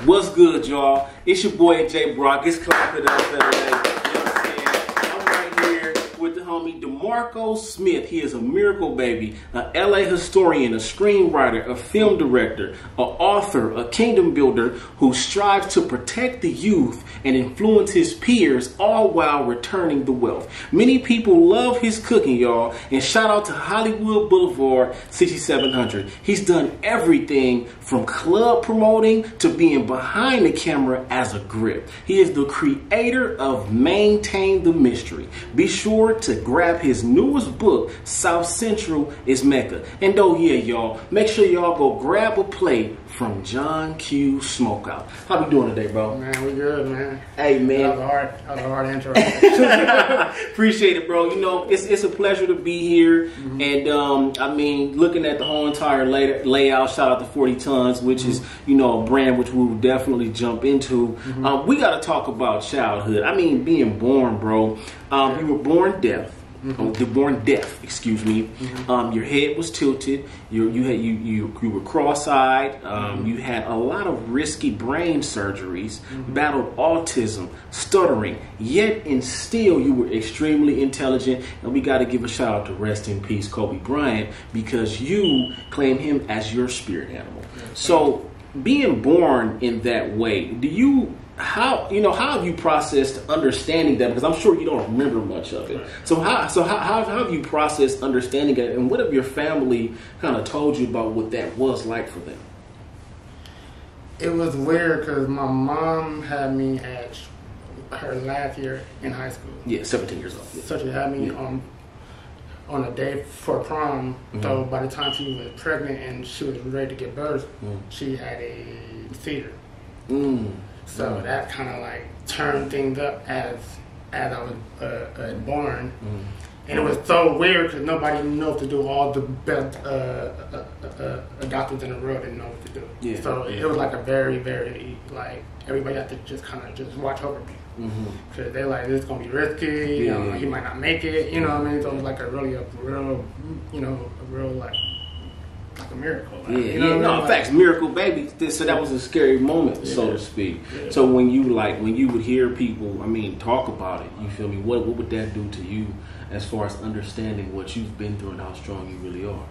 What's good, y'all? It's your boy J.Brock. It's Clapitup LA. You know what I'm saying? I'm right here with the homie Demarco Smith. He is a miracle baby, an LA historian, a screenwriter, a film director, an author, a kingdom builder who strives to protect the youth and influence his peers, all while returning the wealth. Many people love his cooking, y'all, and shout out to Hollywood Boulevard 6700. He's done everything from club promoting to being behind the camera as a grip. He is the creator of Maintain the Mystery. Be sure to grab his newest book, South Central is Mecca. And oh yeah, y'all, make sure y'all go grab a plate from John Q Smokeout. How we doing today, bro? Man, we good, man. Hey, man. That was a hard intro. Appreciate it, bro. You know, it's a pleasure to be here. And, I mean, looking at the whole entire layout, shout out to 40 Tons, which is, you know, a brand which we will definitely jump into. We got to talk about childhood. I mean, being born, bro. You were born deaf. Born deaf, excuse me. Your head was tilted. You were cross-eyed. You had a lot of risky brain surgeries. Battled autism, stuttering. Yet and still, you were extremely intelligent. And we got to give a shout out to rest in peace, Kobe Bryant, because you claim him as your spirit animal. So, being born in that way, how have you processed understanding that? Because I'm sure you don't remember much of it. So how have you processed understanding it, and what have your family kind of told you about what that was like for them? It was weird because my mom had me at her last year in high school. Yeah, 17 years old. Yeah. So she had me on a day for prom. So by the time she was pregnant and she was ready to give birth, she had a seizure. So that kind of like turned things up as I was born, and it was so weird because nobody knew what to do. All the best doctors in the world didn't know what to do. Yeah, so it was like a very, very like everybody had to just kind of just watch over me because they're like, this is gonna be risky. You know, he might not make it. You know what I mean? So it was like a real like a miracle. Right? Yeah, you know no, facts, miracle baby. So that was a scary moment, so to speak. Yeah. So when you would hear people, I mean, talk about it, you feel me? What would that do to you as far as understanding what you've been through and how strong you really are?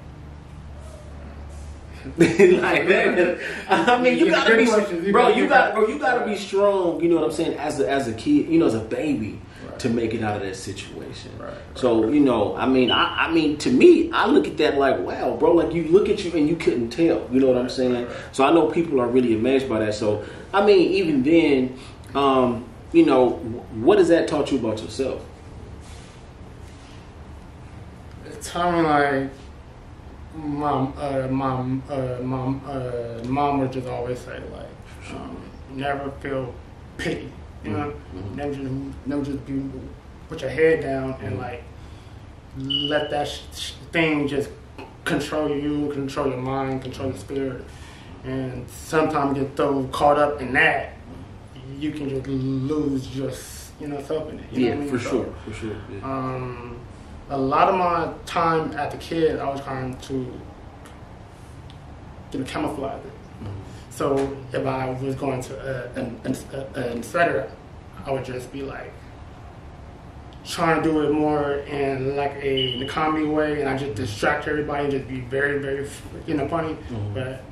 Like that. I mean, you gotta be, bro. You gotta be strong. You know what I'm saying? As a kid, you know, as a baby. To make it out of that situation. So, you know, I mean, to me, I look at that like, wow, bro, like you look at you and you couldn't tell. You know what I'm saying? So I know people are really amazed by that. So, I mean, even then, you know, what has that taught you about yourself? It taught me like, mom would just always say like, never feel pity. You know, never just be put your head down and like let that thing just control you, control your mind, control your spirit. And sometimes you get so caught up in that, you can just lose just self in it. You know what I mean? For sure. Yeah. A lot of my time as a kid, I was trying to camouflage it. So if I was going to an etc., I would just be like trying to do it more in like in a comedy way, and I just distract everybody and just be very, very funny. But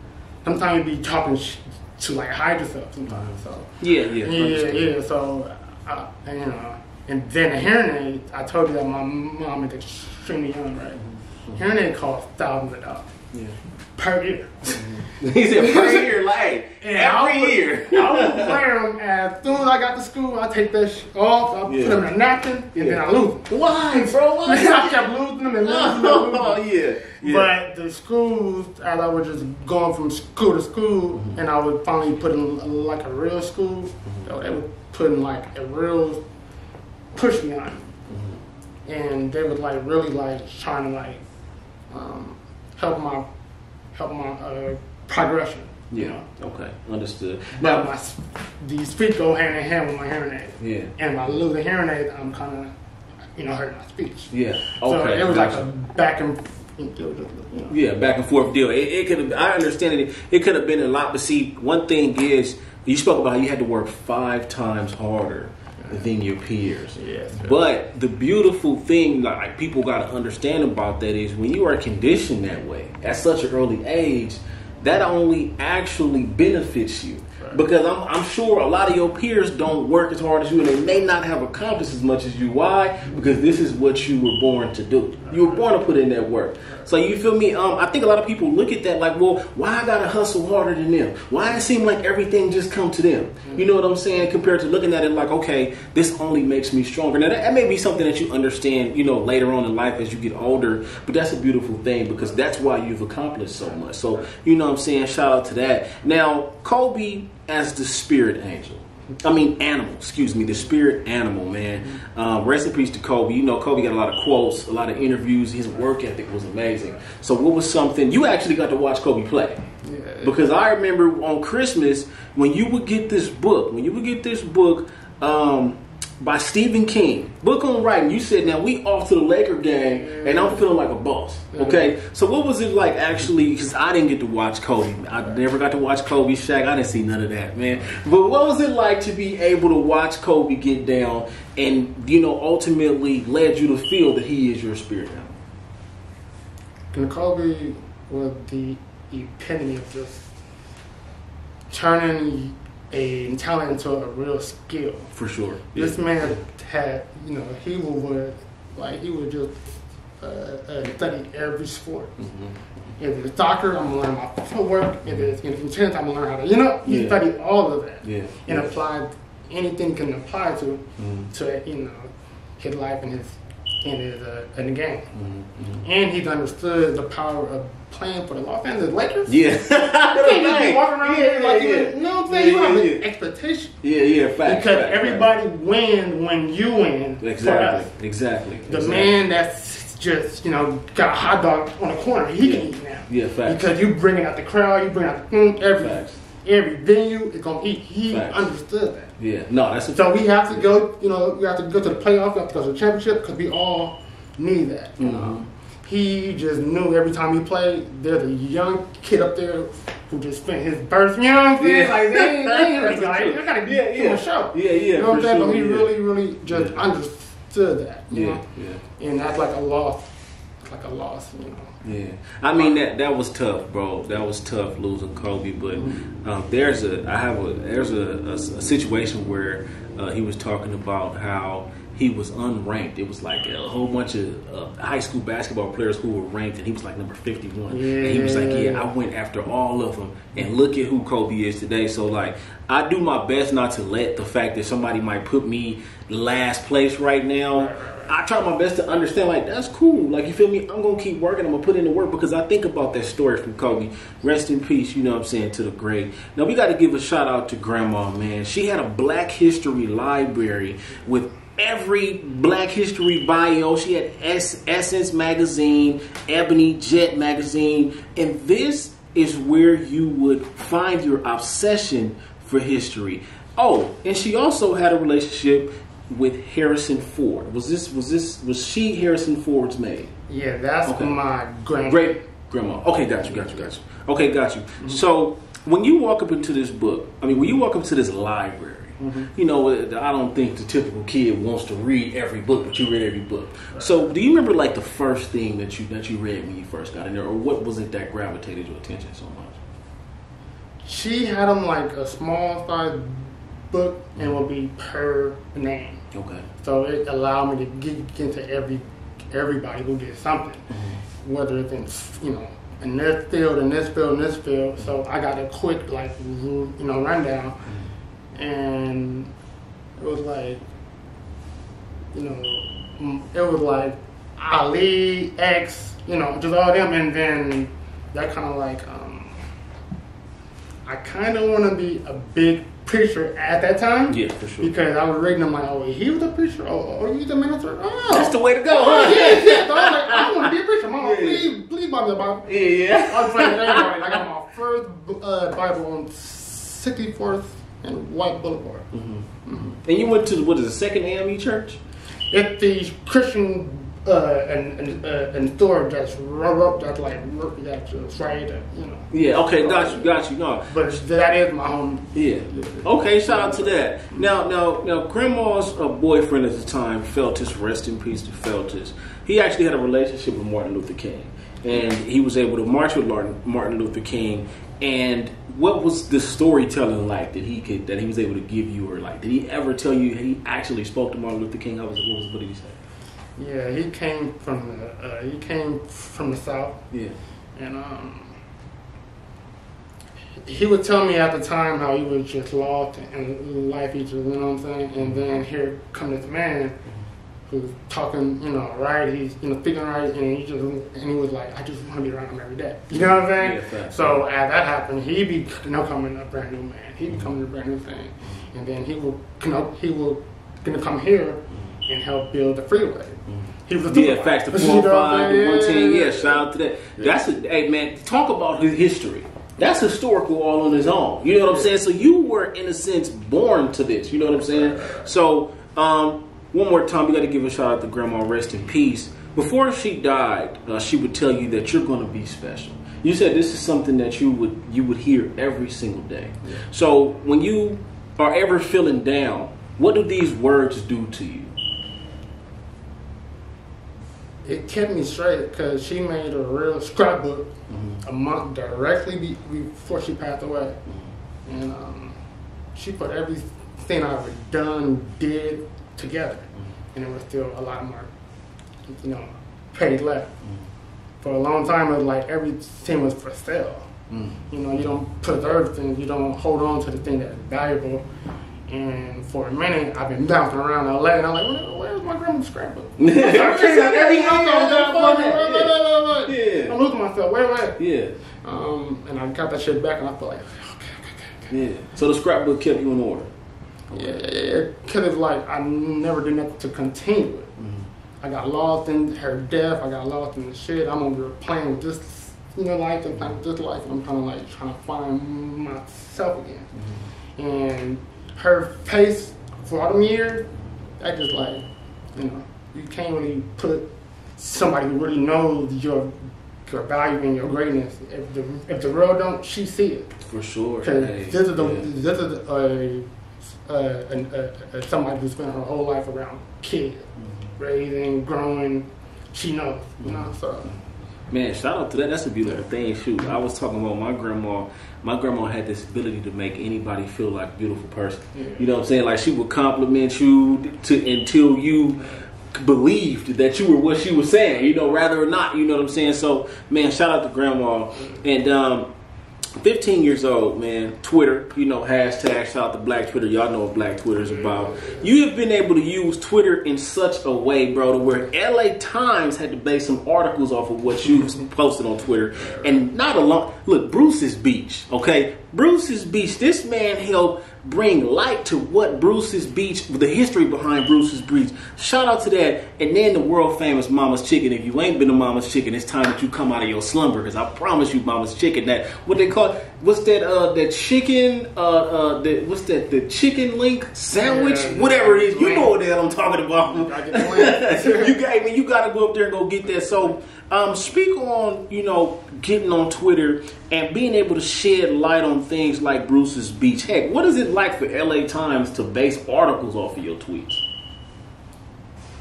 sometimes you be talking to like hide yourself sometimes. So yeah. So and then a hearing aid. I told you that my mom is extremely young, right? Hearing aid costs thousands of dollars. Yeah. Per year. He said per year, like every year. I would wear them as soon as I got to school. I take that off, I put them in a napkin, and then I lose them. Why, bro? Why? I kept losing them and losing them. Oh, yeah. But the schools, as I was just going from school to school, and I would finally put in like a real school, so they would put in like a real push me on it. And they would like really like trying to like help my progression. Yeah. Okay. Understood. Now these feet go hand in hand with my hearing aid. Yeah. And if I lose a hearing aid, I'm kind of hurting my speech. Yeah. Okay. So it was like a back and back and forth deal. It could have. I understand it. It could have been a lot, but see, one thing is, You spoke about how you had to work 5 times harder than your peers. Yes, but the beautiful thing, like people got to understand about that, is when you are conditioned that way at such an early age, that only actually benefits you. Because I'm sure a lot of your peers don't work as hard as you, and they may not have accomplished as much as you. Why? Because this is what you were born to do. You were born to put in that work. So you feel me? I think a lot of people look at that like, well, why I gotta hustle harder than them? Why it seem like everything just come to them? You know what I'm saying? Compared to looking at it like, okay, this only makes me stronger. Now that may be something that you understand, you know, later on in life as you get older. But that's a beautiful thing because that's why you've accomplished so much. So you know what I'm saying? Shout out to that. Now Kobe as the spirit angel. Animal, excuse me, the spirit animal, man. Rest in peace to Kobe. You know, Kobe got a lot of quotes, a lot of interviews. His work ethic was amazing. So what was something, you actually got to watch Kobe play. Yeah. Because I remember on Christmas, when you would get this book, by Stephen King, book on writing, you said, now we off to the Laker game, and I'm feeling like a boss. Okay, so what was it like actually, because I didn't get to watch Kobe. I never got to watch Kobe, Shaq. I didn't see none of that, man. But what was it like to be able to watch Kobe get down and, you know, ultimately led you to feel that he is your spirit now? And Kobe was the epitome of just turning a talent into a real skill. For sure. This man had, you know, he would just study every sport. If it's soccer, I'm gonna learn my footwork. If it's tennis, I'm gonna learn how to, you know, he studied all of that and applied anything he can apply to, you know, his life and in the game. And he's understood the power of playing for the Los Angeles Lakers. Yeah. You can't just be walking around here like you know what I'm saying? You have an expectation. Facts. Because everybody wins when you win. Exactly. The man that's just, you know, got a hot dog on the corner, he can eat now. Facts. Because you bringing out the crowd, you bring out the food, every venue is gonna eat. He understood that. So we have to go, you know, we have to go to the playoffs, we have to go to the championship, because we all need that. You know? He just knew every time he played, there's a young kid up there who just spent his birth, you know what I'm saying? Like, I gotta give him a show. You know what I'm saying? But he really just understood that, you know? And that's like a loss, you know? I mean that was tough, bro. That was tough losing Kobe. But there's a situation where he was talking about how he was unranked. It was like a whole bunch of high school basketball players who were ranked, and he was like number 51. And he was like, I went after all of them, and look at who Kobe is today. So like, I do my best not to let the fact that somebody might put me last place right now. I try my best to understand, like, that's cool. Like, you feel me? I'm going to keep working. I'm going to put in the work, because I think about that story from Kobe. Rest in peace, you know what I'm saying, to the great. Now, we got to give a shout out to Grandma, man. She had a Black History library with every Black History bio. She had Essence magazine, Ebony, Jet magazine. And this is where you would find your obsession for history. Oh, and she also had a relationship with Harrison Ford. Was she Harrison Ford's maid? Yeah, that's my great grandma. Okay, got you. Okay, got you. So when you walk up into this book, when you walk up to this library, you know, I don't think the typical kid wants to read every book, but you read every book. So do you remember like the first thing that you read when you first got in there, or what was it that gravitated your attention so much? She had them like a small size book, and would be per name. Okay. So it allowed me to get into everybody who did something, whether it's in, you know, in this field, in this field, in this field. So I got a quick, like, you know, rundown, and it was like, you know, it was like Ali, X, you know, just all them, and then that kind of like, I kind of want to be a big preacher at that time. Yeah, for sure. Because I was reading them like, oh, he was a preacher. Oh, he's a minister. Oh, that's the way to go, huh? Yeah. So I was like, I want to be a preacher. Mama, please buy me the Bible. Yeah. I was praying to everybody. I got my first Bible on 64th and White Boulevard. And you went to, what is it, Second AME Church? It's the Christian and store that's right, you know. Yeah, okay, got you. No, but that is my home. Yeah. Okay, shout out to that. Now, Grandma's boyfriend at the time, Feltus, rest in peace to Feltus. He actually had a relationship with Martin Luther King, and he was able to march with Martin Luther King. And what was the storytelling like that he was able to give you, or like, did he ever tell you he actually spoke to Martin Luther King? What did he say? Yeah, he came from the South. Yeah, and he would tell me at the time how he was just lost in life, you know what I'm saying? And then here come this man who's talking, you know, right? He's, you know, speaking right, and he was like, I just want to be around him every day. You know what I'm saying? Yeah, so as that happened, he becoming a brand new man. He becoming a brand new thing, and then he will come here and help build the freeway. He was facts, the 405, the 110. Yeah, shout out to that. Hey man, talk about his history. That's historical all on his own. You know what I'm saying? So you were, in a sense, born to this. You know what I'm saying? So one more time, we got to give a shout out to Grandma, rest in peace. Before she died, she would tell you that you're going to be special. You said this is something that you would hear every single day. Yeah. So when you are ever feeling down, what do these words do to you? It kept me straight because she made a real scrapbook a month directly before she passed away. And she put everything I've did together. And there was still a lot more, you know, paid left. For a long time, it was like everything was for sale. You know, you don't preserve things, you don't hold on to the thing that's valuable. And for a minute, I've been bouncing around LA, and I'm like, where's my grandma's scrapbook? I'm losing myself. Where? Yeah. And I got that shit back, and I feel like, okay. Yeah. So the scrapbook kept you in order. Yeah, because it's like I never did nothing to continue it. I got lost in her death. I got lost in the shit. I'm over here playing with this, you know, life and playing with this life. And I'm kind of like trying to find myself again. And her face for all them years, I just like, you know, you can't really put somebody who really knows your value and your greatness. If the world don't, she see it. For sure. This is somebody who spent her whole life around kids, raising, growing. She knows, you know. So, man, shout out to that. That's a beautiful thing. Shoot, I was talking about my grandma. My grandma had this ability to make anybody feel like a beautiful person. Yeah. You know what I'm saying? Like, she would compliment you until you believed that you were what she was saying, you know, rather or not, you know what I'm saying? So, man, shout out to Grandma. And 15 years old, man, Twitter, you know, hashtag shout out to Black Twitter. Y'all know what Black Twitter is about. You have been able to use Twitter in such a way, bro, to where LA Times had to base some articles off of what you posted on Twitter. And not alone, look, Bruce's Beach, okay? Bruce's Beach, this man helped bring light to what Bruce's Beach, the history behind Bruce's Beach. Shout out to that. And then the world famous Mama's Chicken. If you ain't been to Mama's Chicken, it's time that you come out of your slumber, because I promise you, Mama's Chicken, that what they call, what's that that chicken what's that, the chicken link sandwich, whatever it is, you know what the hell I'm talking about. you gotta go up there and go get that. So speak on, you know, getting on Twitter and being able to shed light on things like Bruce's Beach. Heck, what is it like for LA Times to base articles off of your tweets?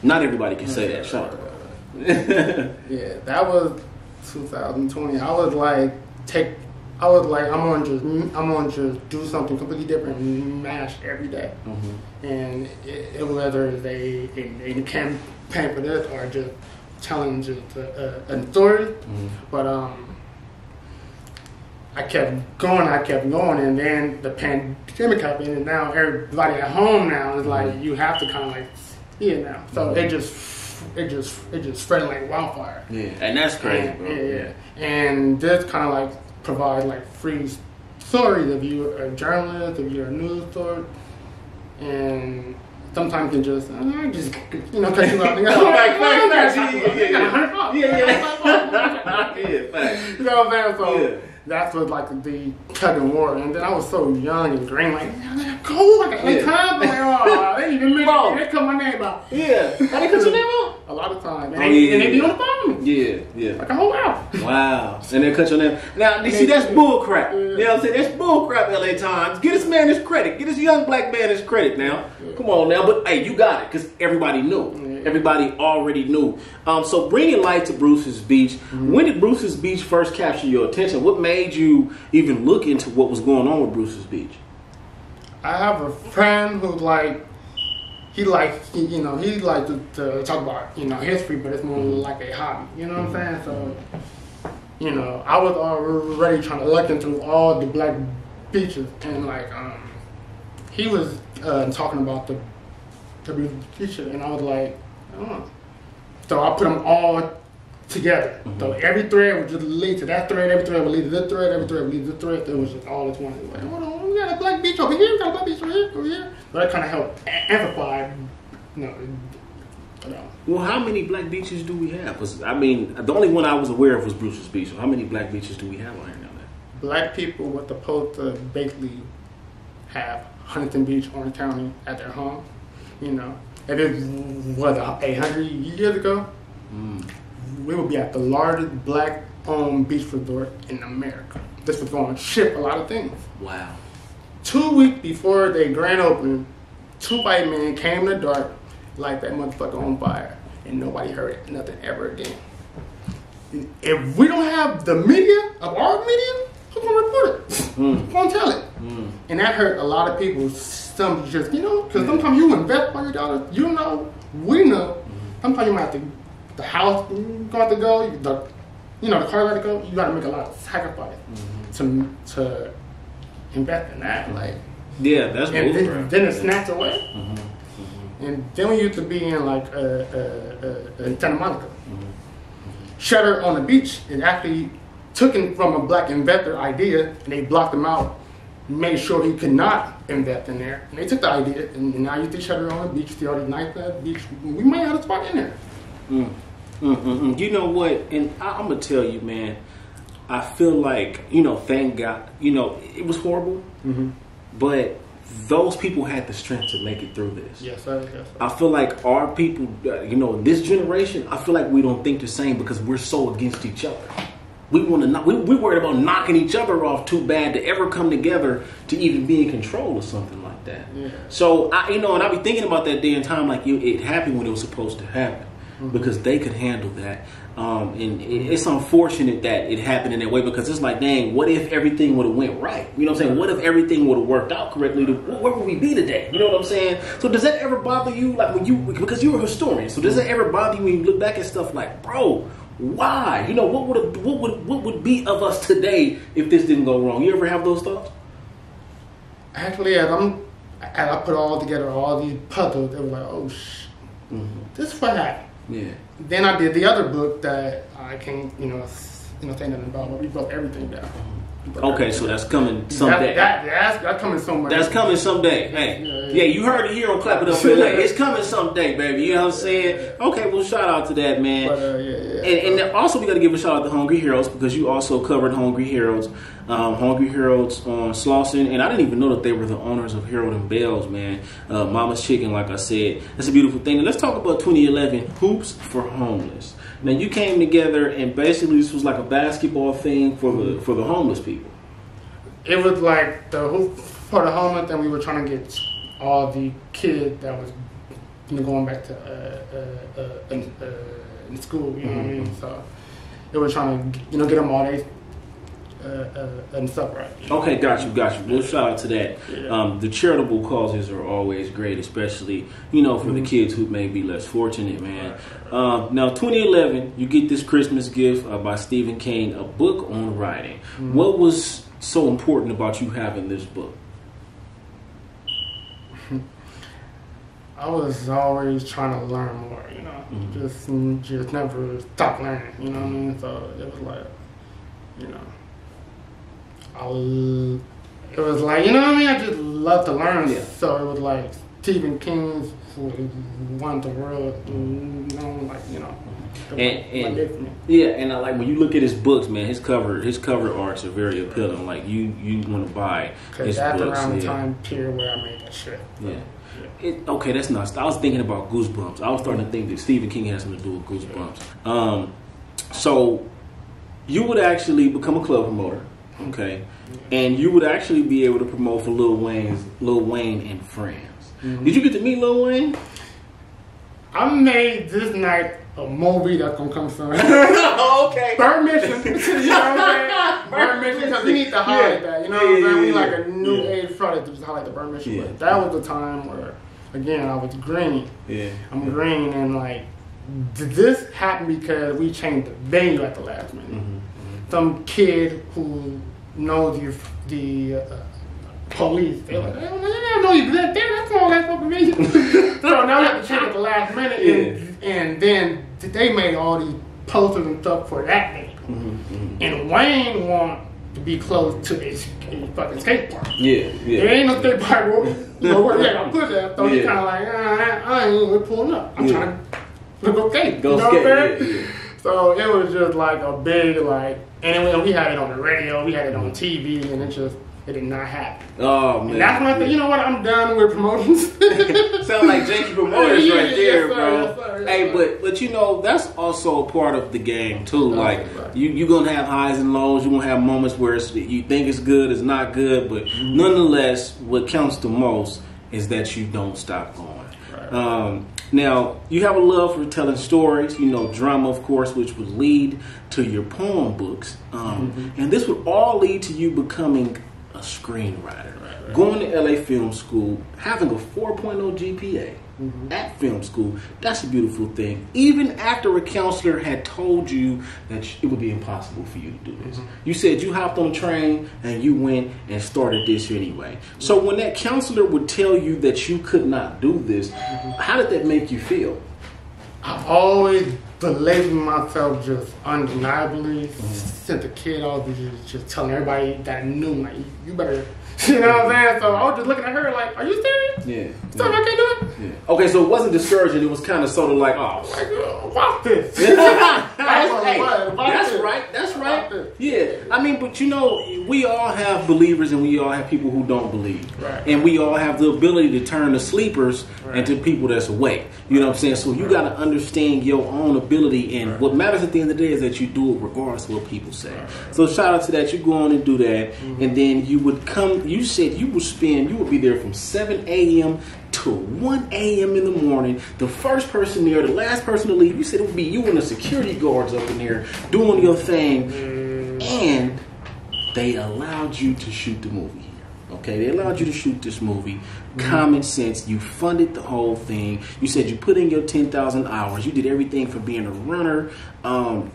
Not everybody can say that. Shut up. Yeah, that was 2020. I was like, I'm gonna just do something completely different and mash every day. And it was whether a campaign for this or just telling just a story. But I kept going, and then the pandemic happened, and now everybody at home now is like, you have to kind of like see it now. So it just spreading like wildfire. Yeah, and that's crazy, bro. Yeah. And this kind of like provides like free stories if you're a journalist, if you're a news source, and sometimes you can just you know, cut you out. Yeah, facts. You know what I'm saying? So That's what like the tug and war. And then I was so young and green, like, go like an 8 times. Like, oh, they didn't even mention me. They cut my name out. Yeah. How they cut your name out? A lot of times. And, and they be on the phone. Yeah, yeah. Like a whole hour. Wow. And they cut your name. Now, you see, that's bull crap. You know what I'm saying? That's bull crap, LA Times. Get this man his credit. Get this young black man his credit now. Come on now. But, hey, you got it because everybody knew. Everybody already knew. So bringing light to Bruce's Beach. When did Bruce's Beach first capture your attention? What made you even look into what was going on with Bruce's Beach? I have a friend who he liked to talk about, history, but it's more like a hobby. You know what I'm saying? So, I was already trying to look into all the black beaches, and he was talking about the beaches, and I was like, oh. So I put them all together. So every thread would just lead to that thread, every thread would lead to this thread, every thread would lead to this thread. It was just all this one. Like, hold on, we got a black beach over here, we got a black beach over here. So that kind of helped amplify, Well, how many black beaches do we have? Because, I mean, the only one I was aware of was Bruce's Beach. So how many black beaches do we have on here now? Black people were supposed to basically have Huntington Beach, Orange County at their home. If it was 800 years ago, we would be at the largest black-owned beach resort in America. This was going to ship a lot of things. Wow. 2 weeks before they grand opened, 2 white men came in the dark, light that motherfucker on fire, and nobody heard it, nothing ever again. If we don't have the media of our media, who's going to report it? Who's going to tell it? And that hurt a lot of people. Some just, because sometimes you invest $100, we know, sometimes you might have to, the house got to go, the car got to go, you got to make a lot of sacrifice to invest in that. Yeah, that's and then it's snatched away. And then we used to be in in Santa Monica. Shutter on the beach is actually taken from a black investor idea, and they blocked him out, made sure he could not invest in there. And they took the idea, and now you see Shutter on the beach, see all these nights at the beach. We might have a spot in there. You know what? And I'm going to tell you, man, I feel like, thank God, it was horrible, but those people had the strength to make it through this. Yes, sir. I feel like our people, this generation, I feel like we don't think the same because we're so against each other. We want to we're worried about knocking each other off too bad to ever come together to even be in control of something like that. Yeah. So and I be thinking about that day and time it happened when it was supposed to happen because they could handle that. And it's unfortunate that it happened in that way because it's like, dang, what if everything would have went right? You know what I'm saying? What if everything would have worked out correctly? Where would we be today? You know what I'm saying? So does that ever bother you? Because you're a historian, so does that ever bother you when you look back at stuff like, bro, why? What would be of us today if this didn't go wrong? You ever have those thoughts? Actually, as I put all together, all these puzzles, it was like, oh, this is what happened. Yeah. Then I did the other book that I can't, say nothing about, but we broke everything down. Okay, so that's coming someday. That's coming someday. That's coming someday. Hey, yeah, you heard it here on Clapitup LA. It's coming someday, baby. You know what I'm saying? Okay, well, shout out to that, man. But, and also, we got to give a shout out to Hungry Heroes because you also covered Hungry Heroes. Hungry Heroes on Slauson, and I didn't even know that they were the owners of Harold and Bell's, man. Mama's Chicken, like I said. That's a beautiful thing. And let's talk about 2011, Hoops for Homeless. Now, you came together, and basically this was like a basketball thing for the homeless people. It was like the Hoop for the Homeless, and we were trying to get all the kids that was going back to in school, you know what I mean? So it was trying to get them all and stuff, right? Okay, got you. Well, shout out to that. Yeah. The charitable causes are always great, especially for the kids who may be less fortunate, man. Now, 2011, you get this Christmas gift by Stephen King, a book on writing. What was so important about you having this book? I was always trying to learn more, just never stop learning, you know what I mean? So it was like, it was like, I just love to learn. Yeah. So it was like Stephen King's One the World, like, yeah, and I like when you look at his books, man. His cover arts are very appealing. Like you want to buy his that's books. around the time period where I made that shit. Yeah. Okay, that's not. I was thinking about Goosebumps. I was starting to think that Stephen King has something to do with Goosebumps. So you would actually become a club promoter, okay, and you would actually be able to promote for Lil Wayne and Friends. Did you get to meet Lil Wayne? I made this night a movie that's gonna come soon. Okay. Bird Mission. You know what I'm saying? Bird Mission, because we need to highlight that. You know what I'm saying? We like a new age product to just highlight the Bird Mission. But that was the time where, again, I was green. Yeah. I'm green, and like, this happened because we changed the venue at the last minute. Some kid who knows the police, they're like, I don't know you there. That's all that's supposed to be. So now we have to change at the last minute, and then they made all these posters and stuff for that day. And Wayne wanted to be close to a fucking skate park. There ain't no skate park where they gonna put that. So he's kind of like, I ain't even pulling up. I'm trying to go skate. You know what I'm saying? So it was just like a big and we had it on the radio, we had it on TV, and it did not happen. Oh man! And that's when I said, you know what? I'm done with promotions. Sound like janky promoters right there, bro. Hey, but that's also a part of the game too. You're gonna have highs and lows. You're gonna have moments where you think it's good, it's not good, but nonetheless, what counts the most is that you don't stop going. Now, you have a love for telling stories, drama, of course, which would lead to your poem books. And this would all lead to you becoming a screenwriter. Going to LA Film School, having a 4.0 GPA at film school, that's a beautiful thing. Even after a counselor had told you that it would be impossible for you to do this. You said you hopped on a train and you went and started this anyway. So when that counselor would tell you that you could not do this, how did that make you feel? I always believed in myself just undeniably. Since a kid, I was just telling everybody that knew, like, you better, you know what I'm saying? So I was just looking at her like, are you serious? Yeah. So I can't do it? Yeah. Okay, so it wasn't discouraging. It was kind of sort of like, watch this. That's right. Yeah. I mean, but we all have believers and we all have people who don't believe. Right. And we all have the ability to turn the sleepers into people that's awake. You know what I'm saying? So you got to understand your own ability, and what matters at the end of the day is that you do it regardless of what people say. So shout out to that. You go on and do that, and then you would come. You said you would be there from 7 a.m. to 1 a.m. in the morning. The first person there, the last person to leave. You said it would be you and the security guards up in there doing your thing, and they allowed you to shoot the movie. Okay, they allowed you to shoot this movie. Common sense. You funded the whole thing. You said you put in your 10,000 hours. You did everything for being a runner. Working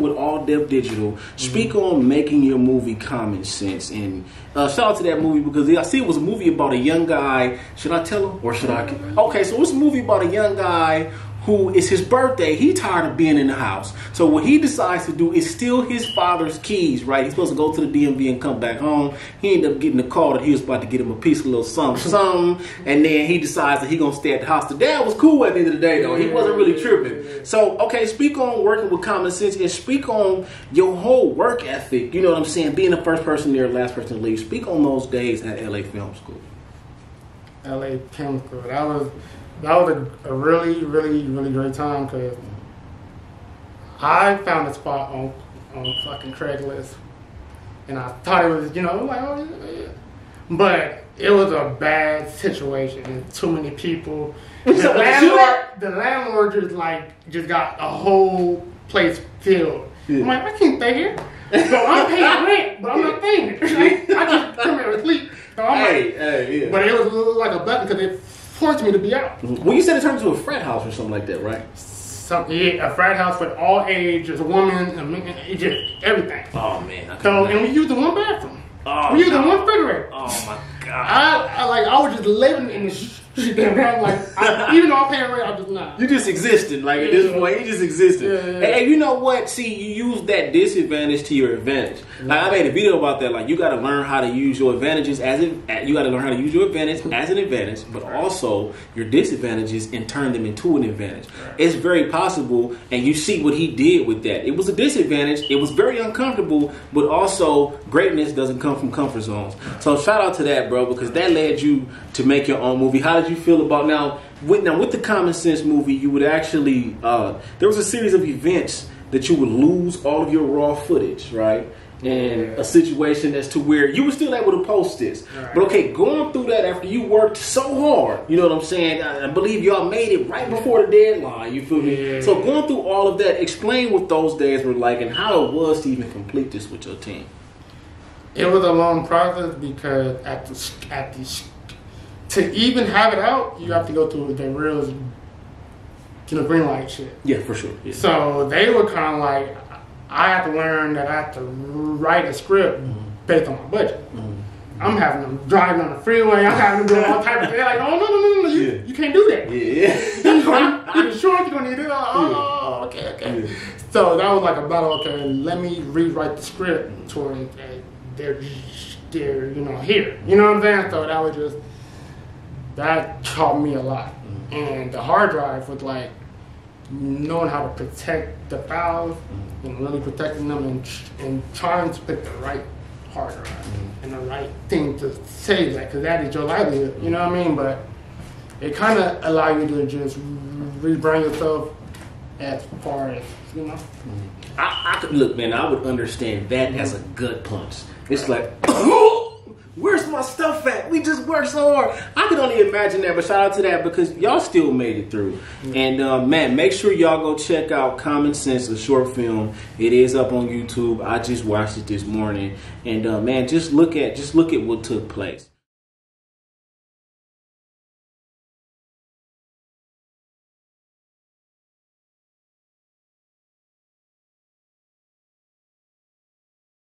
with All Dev Digital. Speak on making your movie common sense. And shout out to that movie because I see it was a movie about a young guy. Should I tell him or should I? Okay, so it's a movie about a young guy who is his birthday. He tired of being in the house. So what he decides to do is steal his father's keys, right? He's supposed to go to the DMV and come back home. He ended up getting a call that he was about to get him a piece of little something. And then he decides that he's going to stay at the house. The dad was cool at the end of the day, though. He wasn't really tripping. So, okay, speak on working with common sense and speak on your whole work ethic. You know what I'm saying? Being the first person there, last person to leave. Speak on those days at LA Film School. LA Film School. That was a really, really, really great time because I found a spot on fucking Craigslist, and I thought it was, but it was a bad situation. Too many people. The landlord just got a whole place filled. I'm like, I can't stay here. So I'm paying rent, but I'm not paying it. I just come here and sleep. So I'm but it was like a button because it forced me to be out. Well, you said it turned into a frat house or something like that, right? A frat house with all ages, a woman, just everything. Oh man! And we used the one bathroom. We used the one refrigerator. Oh my god! I was just living in this Damn, I'm like, even though I'm paying rent, I'm just not. You just existing, like at this point, you just existing. Yeah. And you know what? See, you use that disadvantage to your advantage. Like I made a video about that. Like you got to learn how to use your advantages you got to learn how to use your advantage as an advantage, but also your disadvantages and turn them into an advantage. Right. It's very possible, and you see what he did with that. It was a disadvantage. It was very uncomfortable, but also greatness doesn't come from comfort zones. So shout out to that, bro, because that led you to make your own movie. How did you feel about with the Common Sense movie? You would actually there was a series of events that you would lose all of your raw footage, right? And a situation as to where you were still able to post this. Right. But okay, going through that after you worked so hard, you know what I'm saying? I believe y'all made it right before the deadline, you feel me? Yeah. So going through all of that, explain what those days were like and how it was to even complete this with your team. It was a long process because to even have it out, you have to go through the real green light shit. Yeah, for sure. Yeah. So they were kind of like, I have to learn that I have to write a script based on my budget. I'm having them driving on the freeway. I'm having them do all type of things. They're like, oh, no, you can't do that. Yeah. You're sure you're going to need it? Oh, okay. Yeah. So that was like a battle. Okay, let me rewrite the script to they're here. You know what I'm saying? So that was just, that taught me a lot. And the hard drive was like knowing how to protect the files and really protecting them and trying to pick the right hard drive and the right thing to save that, because that is your livelihood, you know what I mean? But it kind of allow you to just rebrand yourself as far as, you know. I could look, man, I would understand that as a gut punch. It's like, where's my stuff at? We just worked so hard. I could only imagine that, but shout out to that because y'all still made it through. And man, make sure y'all go check out Common Sense, a short film. It is up on YouTube. I just watched it this morning, and man, just look at what took place.